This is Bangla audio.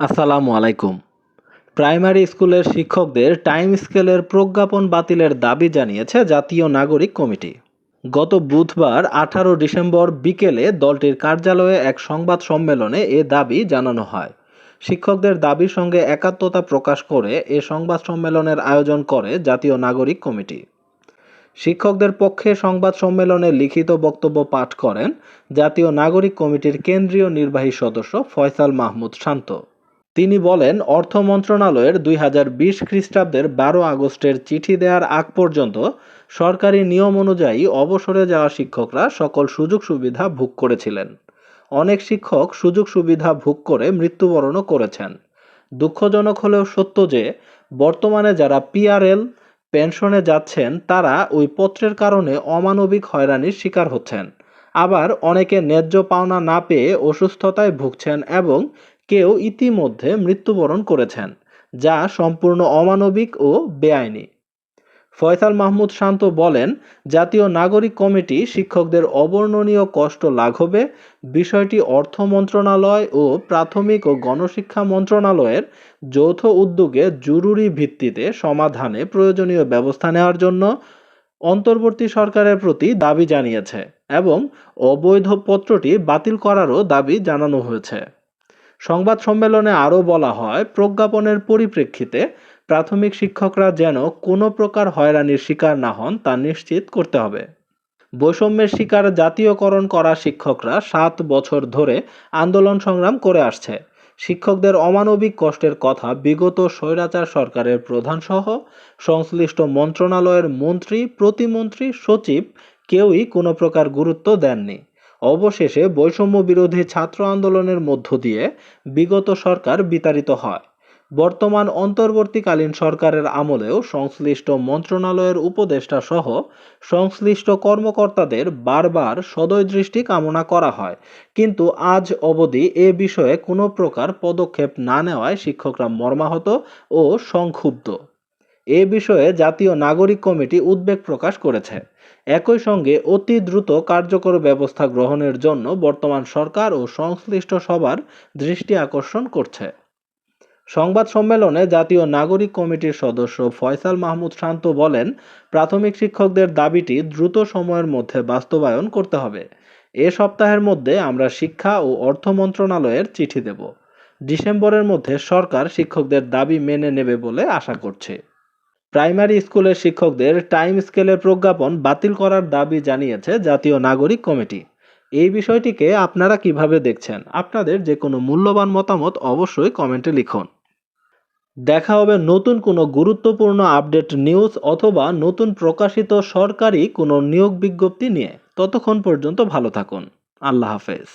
আসসালামু আলাইকুম। প্রাইমারি স্কুলের শিক্ষকদের টাইম স্কেলের প্রজ্ঞাপন বাতিলের দাবি জানিয়েছে জাতীয় নাগরিক কমিটি। গত বুধবার 18 ডিসেম্বর বিকেলে দলটির কার্যালয়ে এক সংবাদ সম্মেলনে এ দাবি জানানো হয়। শিক্ষকদের দাবির সঙ্গে একাত্মতা প্রকাশ করে এ সংবাদ সম্মেলনের আয়োজন করে জাতীয় নাগরিক কমিটি। শিক্ষকদের পক্ষে সংবাদ সম্মেলনে লিখিত বক্তব্য পাঠ করেন জাতীয় নাগরিক কমিটির কেন্দ্রীয় নির্বাহী সদস্য ফয়সাল মাহমুদ শান্ত। তিনি বলেন, অর্থ মন্ত্রণালয়ের 2020 খ্রিস্টাব্দের 12 আগস্টের চিঠি দেওয়ার আগ পর্যন্ত সরকারি নিয়ম অনুযায়ী অবসরে যাওয়া শিক্ষকরা সকল সুযোগ সুবিধা ভোগ করেছিলেন। অনেক শিক্ষক সুযোগ সুবিধা ভোগ করে মৃত্যুবরণও করেছেন। দুঃখজনক হলেও সত্য যে বর্তমানে যারা পিআরএল পেনশনে যাচ্ছেন তারা ওই পত্রের কারণে অমানবিক হয়রানির শিকার হচ্ছেন। আবার অনেকে ন্যায্য পাওনা না পেয়ে অসুস্থতায় ভুগছেন এবং কেউ ইতিমধ্যে মৃত্যুবরণ করেছেন, যা সম্পূর্ণ অমানবিক ও বেআইনি। ফয়সাল মাহমুদ শান্ত বলেন, জাতীয় নাগরিক কমিটি শিক্ষকদের অবর্ণনীয় কষ্ট লাঘবে বিষয়টি অর্থ মন্ত্রণালয় ও প্রাথমিক ও গণশিক্ষা মন্ত্রণালয়ের যৌথ উদ্যোগে জরুরি ভিত্তিতে সমাধানে প্রয়োজনীয় ব্যবস্থা নেওয়ার জন্য অন্তর্বর্তী সরকারের প্রতি দাবি জানিয়েছে এবং অবৈধ পত্রটি বাতিল করারও দাবি জানানো হয়েছে। সংবাদ সম্মেলনে আরও বলা হয়, প্রজ্ঞাপনের পরিপ্রেক্ষিতে প্রাথমিক শিক্ষকরা যেন কোনো প্রকার হয়রানির শিকার না হন তা নিশ্চিত করতে হবে। বৈষম্যের শিকার জাতীয়করণ করা শিক্ষকরা 7 বছর ধরে আন্দোলন সংগ্রাম করে আসছে। শিক্ষকদের অমানবিক কষ্টের কথা বিগত স্বৈরাচার সরকারের প্রধানসহ সংশ্লিষ্ট মন্ত্রণালয়ের মন্ত্রী, প্রতিমন্ত্রী, সচিব কেউই কোনো প্রকার গুরুত্ব দেননি। অবশেষে বৈষম্য বিরোধী ছাত্র আন্দোলনের মধ্য দিয়ে বিগত সরকার বিতাড়িত হয়। বর্তমান অন্তর্বর্তীকালীন সরকারের আমলেও সংশ্লিষ্ট মন্ত্রণালয়ের উপদেষ্টা সহ সংশ্লিষ্ট কর্মকর্তাদের বারবার সদয় দৃষ্টি কামনা করা হয়, কিন্তু আজ অবধি এ বিষয়ে কোনো প্রকার পদক্ষেপ না নেওয়ায় শিক্ষকরা মর্মাহত ও সংক্ষুব্ধ। এ বিষয়ে জাতীয় নাগরিক কমিটি উদ্বেগ প্রকাশ করেছে। একই সঙ্গে অতি দ্রুত কার্যকর ব্যবস্থা গ্রহণের জন্য বর্তমান সরকার ও সংশ্লিষ্ট সবার দৃষ্টি আকর্ষণ করছে। সংবাদ সম্মেলনে জাতীয় নাগরিক কমিটির সদস্য ফয়সাল মাহমুদ শান্ত বলেন, প্রাথমিক শিক্ষকদের দাবিটি দ্রুত সময়ের মধ্যে বাস্তবায়ন করতে হবে। এ সপ্তাহের মধ্যে আমরা শিক্ষা ও অর্থ মন্ত্রণালয়ের চিঠি দেব। ডিসেম্বরের মধ্যে সরকার শিক্ষকদের দাবি মেনে নেবে বলে আশা করছে। প্রাইমারি স্কুলের শিক্ষকদের টাইম স্কেলের প্রজ্ঞাপন বাতিল করার দাবি জানিয়েছে জাতীয় নাগরিক কমিটি। এই বিষয়টিকে আপনারা কিভাবে দেখছেন? আপনাদের যে কোনো মূল্যবান মতামত অবশ্যই কমেন্টে লিখুন। দেখা হবে নতুন কোনো গুরুত্বপূর্ণ আপডেট নিউজ অথবা নতুন প্রকাশিত সরকারি কোনো নিয়োগ বিজ্ঞপ্তি নিয়ে। ততক্ষণ পর্যন্ত ভালো থাকুন। আল্লাহ হাফেজ।